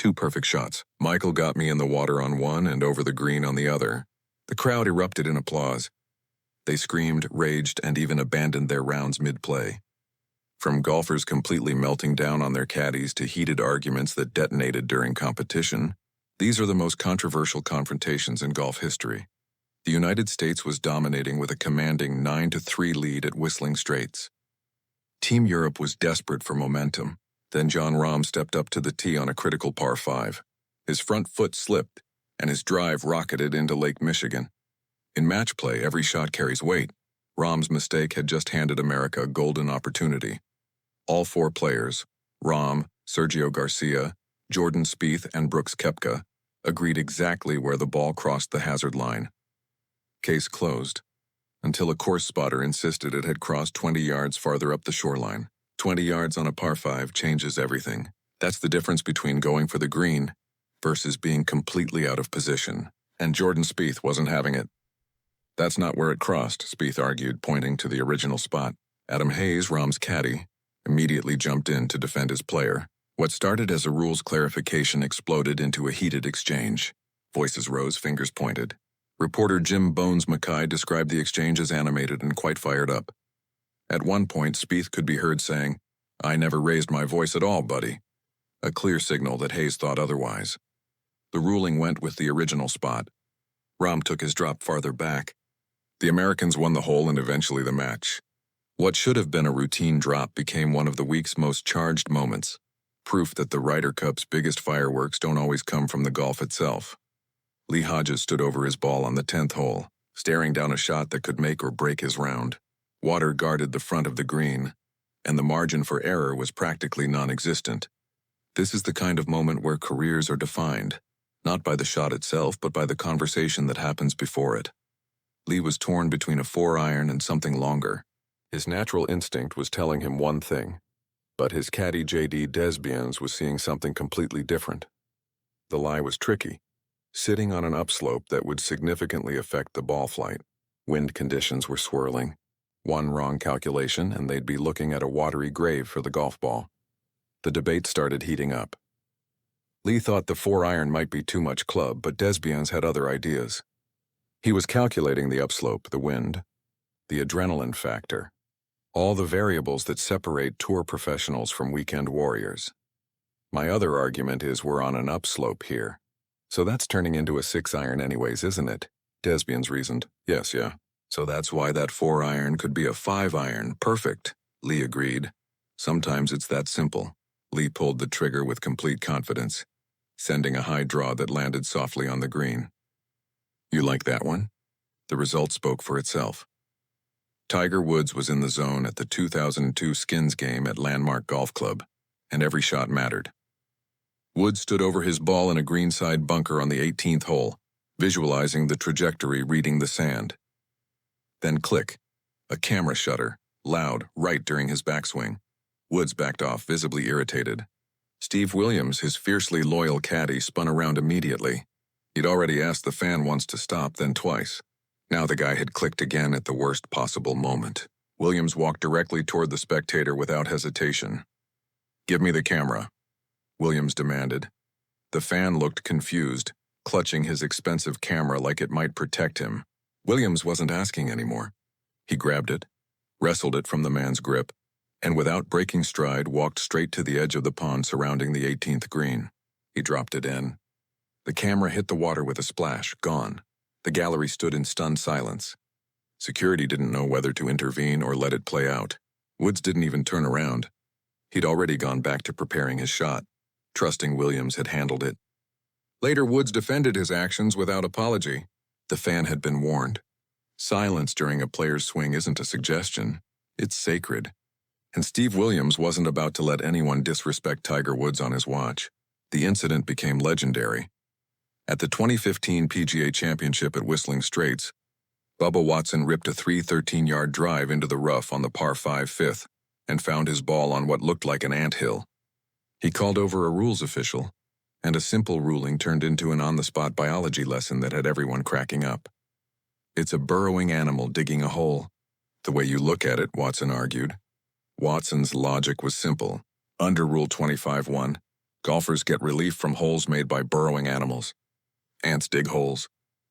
Two perfect shots. Michael got me in the water on one and over the green on the other. The crowd erupted in applause. They screamed, raged, and even abandoned their rounds mid-play. From golfers completely melting down on their caddies to heated arguments that detonated during competition, these are the most controversial confrontations in golf history. The United States was dominating with a commanding 9-3 lead at Whistling Straits. Team Europe was desperate for momentum. Then Jon Rahm stepped up to the tee on a critical par 5. His front foot slipped, and his drive rocketed into Lake Michigan. In match play, every shot carries weight. Rahm's mistake had just handed America a golden opportunity. All four players, Rahm, Sergio Garcia, Jordan Spieth, and Brooks Koepka, agreed exactly where the ball crossed the hazard line. Case closed, until a course spotter insisted it had crossed 20 yards farther up the shoreline. 20 yards on a par 5 changes everything. That's the difference between going for the green versus being completely out of position. And Jordan Spieth wasn't having it. That's not where it crossed, Spieth argued, pointing to the original spot. Adam Hayes, Rahm's caddy, immediately jumped in to defend his player. What started as a rules clarification exploded into a heated exchange. Voices rose, fingers pointed. Reporter Jim Bones Mackay described the exchange as animated and quite fired up. At one point, Spieth could be heard saying, "I never raised my voice at all, buddy," a clear signal that Hayes thought otherwise. The ruling went with the original spot. Rahm took his drop farther back. The Americans won the hole and eventually the match. What should have been a routine drop became one of the week's most charged moments, proof that the Ryder Cup's biggest fireworks don't always come from the golf itself. Lee Hodges stood over his ball on the 10th hole, staring down a shot that could make or break his round. Water guarded the front of the green, and the margin for error was practically non-existent. This is the kind of moment where careers are defined, not by the shot itself, but by the conversation that happens before it. Lee was torn between a 4-iron and something longer. His natural instinct was telling him one thing, but his caddy J.D. Desbiens was seeing something completely different. The lie was tricky, sitting on an upslope that would significantly affect the ball flight. Wind conditions were swirling. One wrong calculation, and they'd be looking at a watery grave for the golf ball. The debate started heating up. Lee thought the 4-iron might be too much club, but Desbiens had other ideas. He was calculating the upslope, the wind, the adrenaline factor, all the variables that separate tour professionals from weekend warriors. My other argument is we're on an upslope here. So that's turning into a 6-iron anyways, isn't it? Desbiens reasoned. Yes, yeah. So that's why that 4-iron could be a 5-iron. Perfect, Lee agreed. Sometimes it's that simple. Lee pulled the trigger with complete confidence, sending a high draw that landed softly on the green. You like that one? The result spoke for itself. Tiger Woods was in the zone at the 2002 Skins game at Landmark Golf Club, and every shot mattered. Woods stood over his ball in a greenside bunker on the 18th hole, visualizing the trajectory reading the sand. Then click, a camera shutter, loud, right during his backswing. Woods backed off, visibly irritated. Steve Williams, his fiercely loyal caddy, spun around immediately. He'd already asked the fan once to stop, then twice. Now the guy had clicked again at the worst possible moment. Williams walked directly toward the spectator without hesitation. "Give me the camera," Williams demanded. The fan looked confused, clutching his expensive camera like it might protect him. Williams wasn't asking anymore. He grabbed it, wrestled it from the man's grip, and without breaking stride walked straight to the edge of the pond surrounding the 18th green. He dropped it in. The camera hit the water with a splash, gone. The gallery stood in stunned silence. Security didn't know whether to intervene or let it play out. Woods didn't even turn around. He'd already gone back to preparing his shot, trusting Williams had handled it. Later, Woods defended his actions without apology. The fan had been warned. Silence during a player's swing isn't a suggestion. It's sacred. And Steve Williams wasn't about to let anyone disrespect Tiger Woods on his watch. The incident became legendary. At the 2015 PGA Championship at Whistling Straits, Bubba Watson ripped a 313-yard drive into the rough on the par 5 fifth and found his ball on what looked like an anthill. He called over a rules official, and a simple ruling turned into an on-the-spot biology lesson that had everyone cracking up. It's a burrowing animal digging a hole. The way you look at it, Watson argued. Watson's logic was simple. Under Rule 25.1, Golfers get relief from holes made by burrowing animals. Ants dig holes.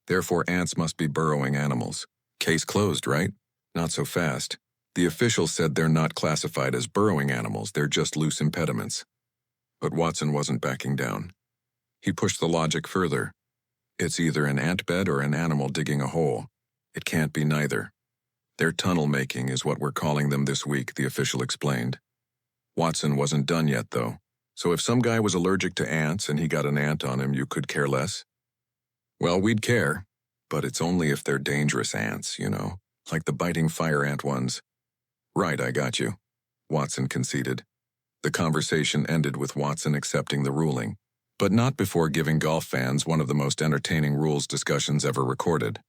Therefore, ants must be burrowing animals. Case closed, right? Not so fast. The officials said they're not classified as burrowing animals, they're just loose impediments. But Watson wasn't backing down. He pushed the logic further. It's either an ant bed or an animal digging a hole. It can't be neither. Their tunnel making is what we're calling them this week, the official explained. Watson wasn't done yet, though. So if some guy was allergic to ants and he got an ant on him, you could care less? Well, we'd care, but it's only if they're dangerous ants, like the biting fire ant ones. Right, I got you, Watson conceded. The conversation ended with Watson accepting the ruling, but not before giving golf fans one of the most entertaining rules discussions ever recorded.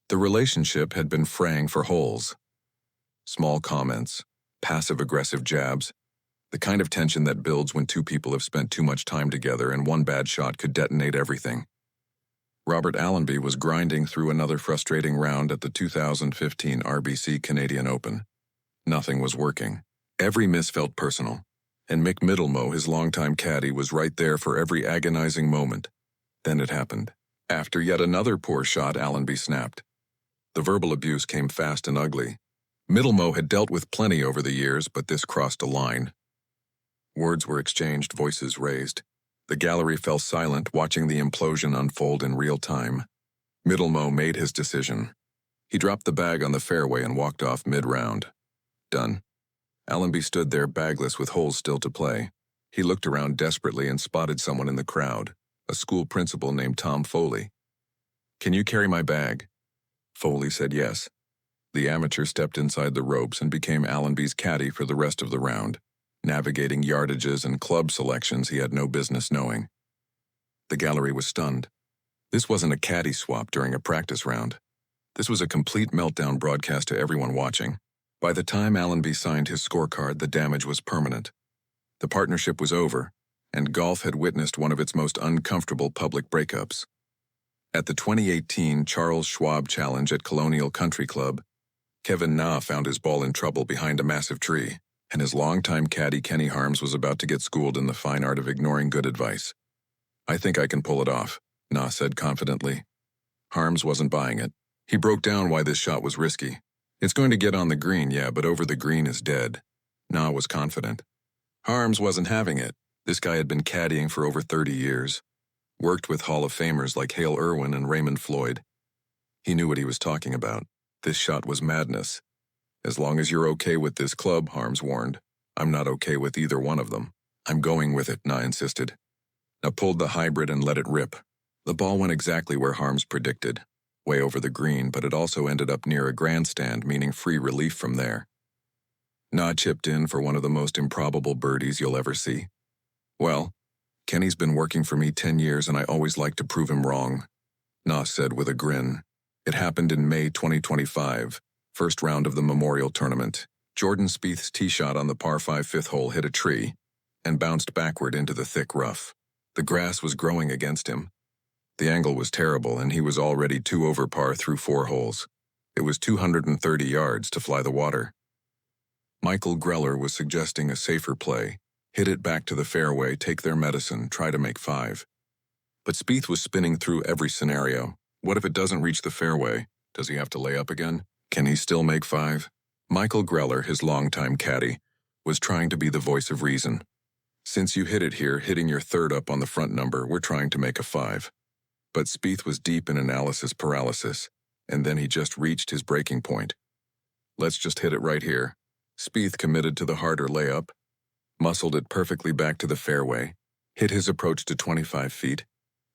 The relationship had been fraying for holes. Small comments, passive-aggressive jabs, the kind of tension that builds when two people have spent too much time together and one bad shot could detonate everything. Robert Allenby was grinding through another frustrating round at the 2015 RBC Canadian Open. Nothing was working. Every miss felt personal, and Mick Middlemoe, his longtime caddy, was right there for every agonizing moment. Then it happened. After yet another poor shot, Allenby snapped. The verbal abuse came fast and ugly. Middlemoe had dealt with plenty over the years, but this crossed a line. Words were exchanged, voices raised. The gallery fell silent, watching the implosion unfold in real time. Middlemoe made his decision. He dropped the bag on the fairway and walked off mid-round. Done. Allenby stood there bagless with holes still to play. He looked around desperately and spotted someone in the crowd, a school principal named Tom Foley. "Can you carry my bag?" Foley said yes. The amateur stepped inside the ropes and became Allenby's caddy for the rest of the round, navigating yardages and club selections he had no business knowing. The gallery was stunned. This wasn't a caddy swap during a practice round. This was a complete meltdown broadcast to everyone watching. By the time Allenby signed his scorecard, the damage was permanent. The partnership was over, and golf had witnessed one of its most uncomfortable public breakups. At the 2018 Charles Schwab Challenge at Colonial Country Club, Kevin Na found his ball in trouble behind a massive tree, and his longtime caddy Kenny Harms was about to get schooled in the fine art of ignoring good advice. "I think I can pull it off," Na said confidently. Harms wasn't buying it. He broke down why this shot was risky. "It's going to get on the green, yeah, but over the green is dead." Na was confident. Harms wasn't having it. This guy had been caddying for over 30 years. Worked with Hall of Famers like Hale Irwin and Raymond Floyd. He knew what he was talking about. This shot was madness. "As long as you're okay with this club," Harms warned. "I'm not okay with either one of them." "I'm going with it," Na insisted. Na pulled the hybrid and let it rip. The ball went exactly where Harms predicted, way over the green, but it also ended up near a grandstand, meaning free relief from there. Na chipped in for one of the most improbable birdies you'll ever see. "Well, Kenny's been working for me 10 years and I always like to prove him wrong," Na said with a grin. It happened in May 2025, first round of the Memorial Tournament. Jordan Spieth's tee shot on the par 5 fifth hole hit a tree and bounced backward into the thick rough. The grass was growing against him. The angle was terrible and he was already 2 over par through 4 holes. It was 230 yards to fly the water. Michael Greller was suggesting a safer play. Hit it back to the fairway, take their medicine, try to make 5. But Spieth was spinning through every scenario. What if it doesn't reach the fairway? Does he have to lay up again? Can he still make 5? Michael Greller, his longtime caddy, was trying to be the voice of reason. "Since you hit it here, hitting your third up on the front number, we're trying to make a 5. But Spieth was deep in analysis paralysis, and then he just reached his breaking point. "Let's just hit it right here." Spieth committed to the harder layup, muscled it perfectly back to the fairway, hit his approach to 25 feet,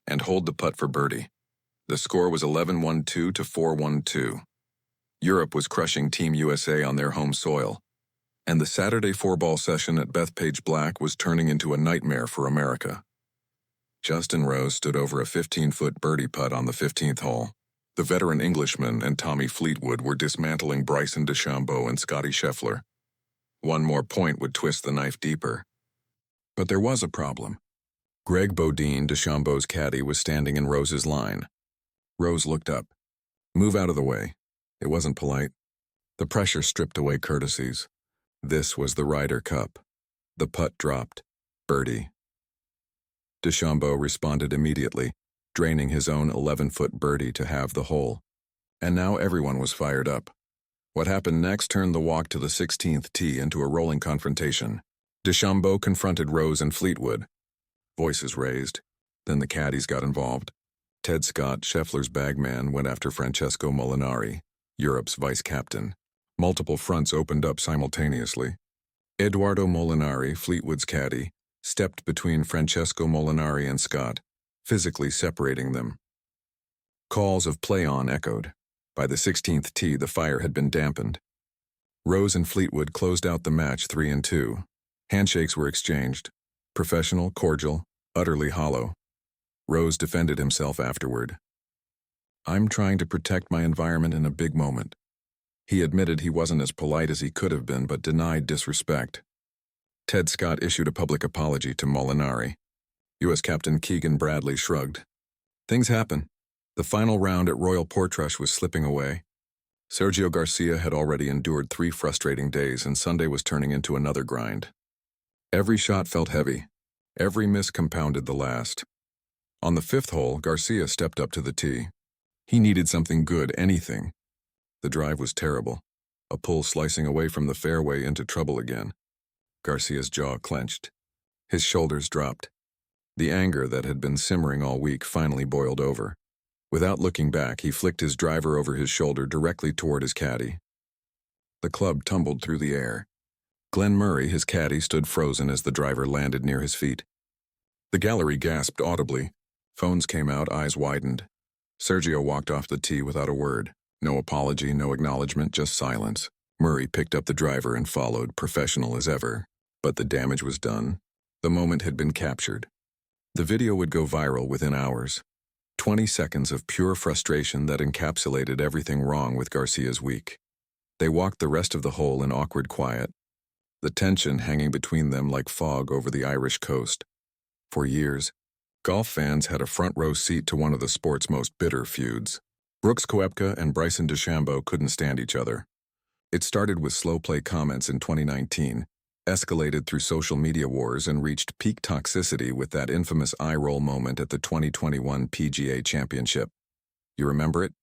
and holed the putt for birdie. The score was 11-1-2 to 4-1-2. Europe was crushing Team USA on their home soil, and the Saturday 4-ball session at Bethpage Black was turning into a nightmare for America. Justin Rose stood over a 15-foot birdie putt on the 15th hole. The veteran Englishman and Tommy Fleetwood were dismantling Bryson DeChambeau and Scotty Scheffler. One more point would twist the knife deeper. But there was a problem. Greg Bodine, DeChambeau's caddy, was standing in Rose's line. Rose looked up. "Move out of the way." It wasn't polite. The pressure stripped away courtesies. This was the Ryder Cup. The putt dropped. Birdie. DeChambeau responded immediately, draining his own 11-foot birdie to have the hole. And now everyone was fired up. What happened next turned the walk to the 16th tee into a rolling confrontation. DeChambeau confronted Rose and Fleetwood. Voices raised. Then the caddies got involved. Ted Scott, Scheffler's bagman, went after Francesco Molinari, Europe's vice-captain. Multiple fronts opened up simultaneously. Eduardo Molinari, Fleetwood's caddy, stepped between Francesco Molinari and Scott, physically separating them. Calls of play-on echoed. By the 16th tee, the fire had been dampened. Rose and Fleetwood closed out the match 3-2. Handshakes were exchanged. Professional, cordial, utterly hollow. Rose defended himself afterward. "I'm trying to protect my environment in a big moment." He admitted he wasn't as polite as he could have been, but denied disrespect. Ted Scott issued a public apology to Molinari. U.S. Captain Keegan Bradley shrugged. Things happen. The final round at Royal Portrush was slipping away. Sergio Garcia had already endured 3 frustrating days, and Sunday was turning into another grind. Every shot felt heavy. Every miss compounded the last. On the 5th hole, Garcia stepped up to the tee. He needed something good, anything. The drive was terrible, a pull slicing away from the fairway into trouble again. Garcia's jaw clenched. His shoulders dropped. The anger that had been simmering all week finally boiled over. Without looking back, he flicked his driver over his shoulder directly toward his caddy. The club tumbled through the air. Glenn Murray, his caddy, stood frozen as the driver landed near his feet. The gallery gasped audibly. Phones came out, eyes widened. Sergio walked off the tee without a word. No apology, no acknowledgement, just silence. Murray picked up the driver and followed, professional as ever. But the damage was done. The moment had been captured. The video would go viral within hours. 20 seconds of pure frustration that encapsulated everything wrong with Garcia's week. They walked the rest of the hole in awkward quiet, the tension hanging between them like fog over the Irish coast. For years, golf fans had a front-row seat to one of the sport's most bitter feuds. Brooks Koepka and Bryson DeChambeau couldn't stand each other. It started with slow-play comments in 2019, escalated through social media wars, and reached peak toxicity with that infamous eye-roll moment at the 2021 PGA Championship. You remember it?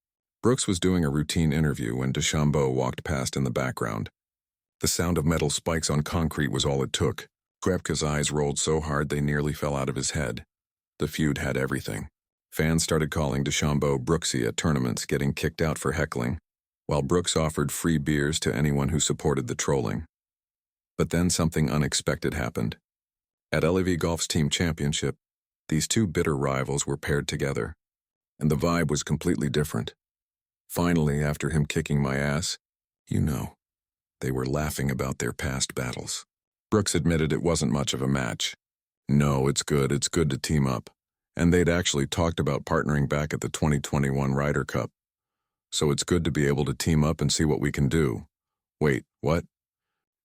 Brooks was doing a routine interview when DeChambeau walked past in the background. The sound of metal spikes on concrete was all it took. Koepka's eyes rolled so hard they nearly fell out of his head. The feud had everything. Fans started calling DeChambeau Brooksy at tournaments, getting kicked out for heckling, while Brooks offered free beers to anyone who supported the trolling. But then something unexpected happened. At lpga Golf's team championship, these two bitter rivals were paired together, and the vibe was completely different. Finally, after him kicking my ass, they were laughing about their past battles. Brooks admitted it wasn't much of a match. "No, it's good to team up." And they'd actually talked about partnering back at the 2021 Ryder Cup. "So it's good to be able to team up and see what we can do." Wait, what?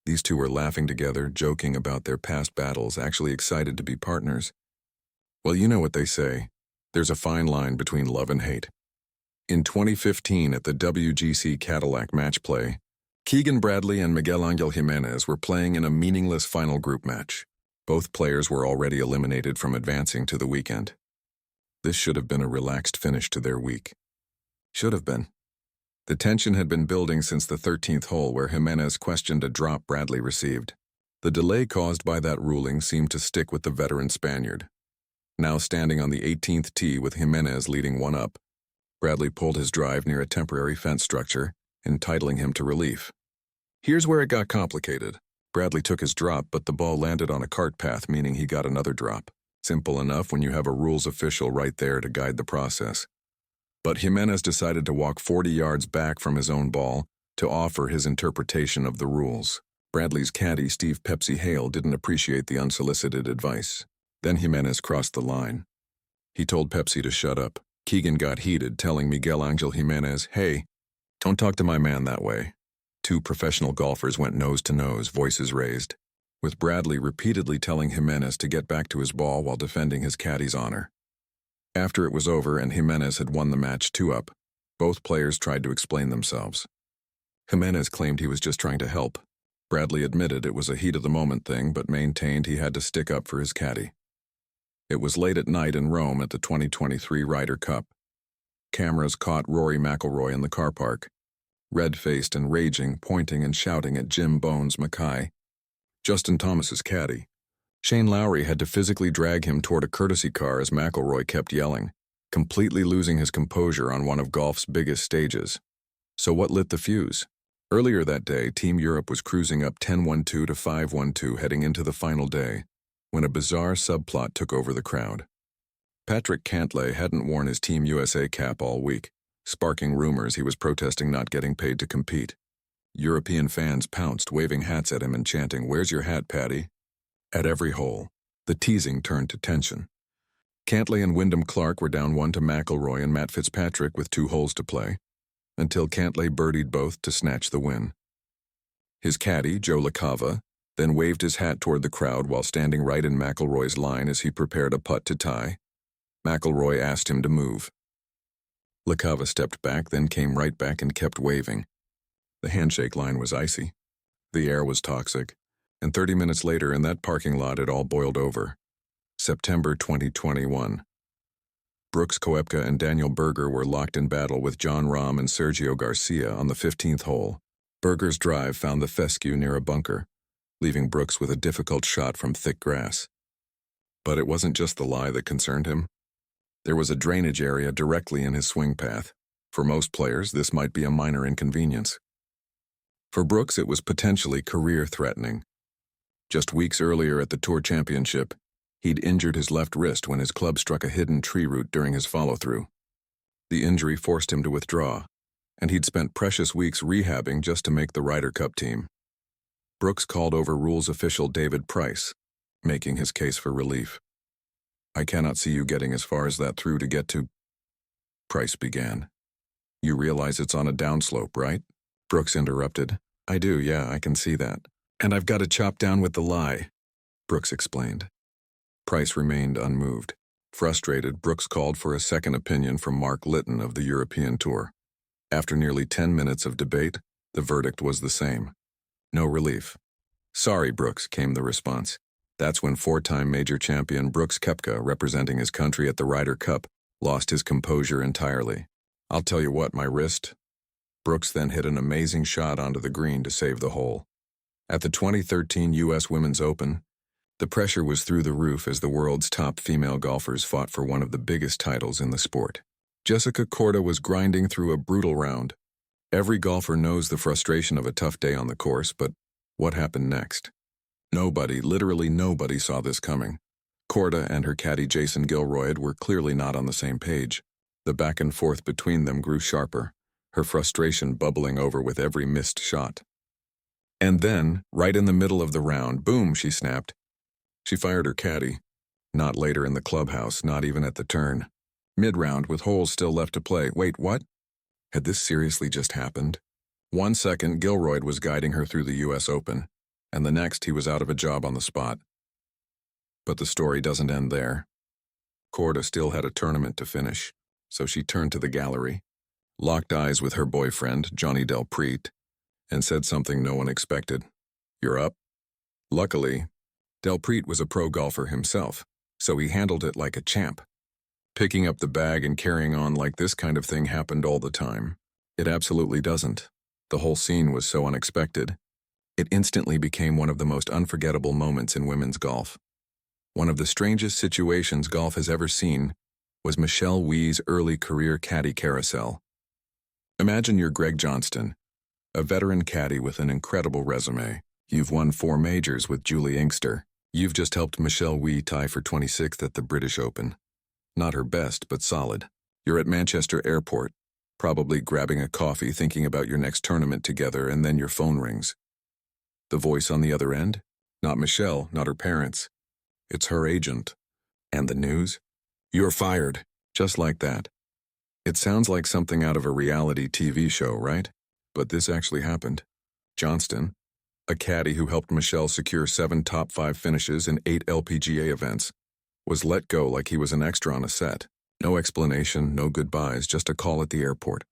These two were laughing together, joking about their past battles, actually excited to be partners. Well, you know what they say. There's a fine line between love and hate. In 2015 at the WGC Cadillac match play, Keegan Bradley and Miguel Angel Jimenez were playing in a meaningless final group match. Both players were already eliminated from advancing to the weekend. This should have been a relaxed finish to their week. Should have been. The tension had been building since the 13th hole, where Jimenez questioned a drop Bradley received. The delay caused by that ruling seemed to stick with the veteran Spaniard. Now standing on the 18th tee with Jimenez leading one up, Bradley pulled his drive near a temporary fence structure, entitling him to relief. Here's where it got complicated. Bradley took his drop, but the ball landed on a cart path, meaning he got another drop. Simple enough when you have a rules official right there to guide the process. But Jimenez decided to walk 40 yards back from his own ball to offer his interpretation of the rules. Bradley's caddy, Steve Pepsi Hale, didn't appreciate the unsolicited advice. Then Jimenez crossed the line. He told Pepsi to shut up. Keegan got heated, telling Miguel Angel Jimenez, "Hey, don't talk to my man that way." Two professional golfers went nose to nose, voices raised, with Bradley repeatedly telling Jimenez to get back to his ball while defending his caddy's honor. After it was over and Jimenez had won the match 2-up, both players tried to explain themselves. Jimenez claimed he was just trying to help. Bradley admitted it was a heat-of-the-moment thing, but maintained he had to stick up for his caddy. It was late at night in Rome at the 2023 Ryder Cup. Cameras caught Rory McIlroy in the car park, red-faced and raging, pointing and shouting at Jim Bones Mackay, Justin Thomas's caddy. Shane Lowry had to physically drag him toward a courtesy car as McIlroy kept yelling, completely losing his composure on one of golf's biggest stages. So what lit the fuse? Earlier that day, Team Europe was cruising up 10-12 to 5-12 heading into the final day, when a bizarre subplot took over the crowd. Patrick Cantlay hadn't worn his Team USA cap all week, sparking rumors he was protesting not getting paid to compete. European fans pounced, waving hats at him and chanting, "Where's your hat, Patty?" At every hole, the teasing turned to tension. Cantlay and Wyndham Clark were down 1 to McIlroy and Matt Fitzpatrick with 2 holes to play, until Cantlay birdied both to snatch the win. His caddy, Joe LaCava, then waved his hat toward the crowd while standing right in McIlroy's line as he prepared a putt to tie. McIlroy asked him to move. LaCava stepped back, then came right back and kept waving. The handshake line was icy. The air was toxic. And 30 minutes later, in that parking lot, it all boiled over. September 2021. Brooks Koepka and Daniel Berger were locked in battle with John Rahm and Sergio Garcia on the 15th hole. Berger's drive found the fescue near a bunker, leaving Brooks with a difficult shot from thick grass. But it wasn't just the lie that concerned him. There was a drainage area directly in his swing path. For most players, this might be a minor inconvenience. For Brooks, it was potentially career-threatening. Just weeks earlier at the Tour Championship, he'd injured his left wrist when his club struck a hidden tree root during his follow-through. The injury forced him to withdraw, and he'd spent precious weeks rehabbing just to make the Ryder Cup team. Brooks called over rules official David Price, making his case for relief. "I cannot see you getting as far as that through to get to," Price began. "You realize it's on a downslope, right?" Brooks interrupted. "I do, yeah, I can see that. And I've got to chop down with the lie," Brooks explained. Price remained unmoved. Frustrated, Brooks called for a second opinion from Mark Litton of the European Tour. After nearly 10 minutes of debate, the verdict was the same. No relief. "Sorry, Brooks," came the response. That's when 4-time major champion Brooks Koepka, representing his country at the Ryder Cup, lost his composure entirely. "I'll tell you what, my wrist." Brooks then hit an amazing shot onto the green to save the hole. At the 2013 U.S. Women's Open, the pressure was through the roof as the world's top female golfers fought for one of the biggest titles in the sport. Jessica Korda was grinding through a brutal round. Every golfer knows the frustration of a tough day on the course, but what happened next? Nobody, literally nobody, saw this coming. Korda and her caddy Jason Gilroyd were clearly not on the same page. The back and forth between them grew sharper, her frustration bubbling over with every missed shot. And then, right in the middle of the round, boom, she snapped. She fired her caddy. Not later in the clubhouse, not even at the turn. Mid-round, with holes still left to play. Wait, what? Had this seriously just happened? 1 second, Gilroyd was guiding her through the U.S. Open, and the next he was out of a job on the spot. But the story doesn't end there. Korda still had a tournament to finish, so she turned to the gallery, locked eyes with her boyfriend, Johnny Del Prete, and said something no one expected. "You're up?" Luckily, Del Prete was a pro golfer himself, so he handled it like a champ. Picking up the bag and carrying on like this kind of thing happened all the time. It absolutely doesn't. The whole scene was so unexpected. It instantly became one of the most unforgettable moments in women's golf. One of the strangest situations golf has ever seen was Michelle Wie's early career caddy carousel. Imagine you're Greg Johnston, a veteran caddy with an incredible resume. You've won 4 majors with Julie Inkster. You've just helped Michelle Wie tie for 26th at the British Open. Not her best, but solid. You're at Manchester Airport, probably grabbing a coffee, thinking about your next tournament together, and then your phone rings. The voice on the other end? Not Michelle, not her parents. It's her agent. And the news? You're fired. Just like that. It sounds like something out of a reality TV show, right? But this actually happened. Johnston, a caddy who helped Michelle secure 7 top 5 finishes in 8 LPGA events, was let go like he was an extra on a set. No explanation, no goodbyes, just a call at the airport.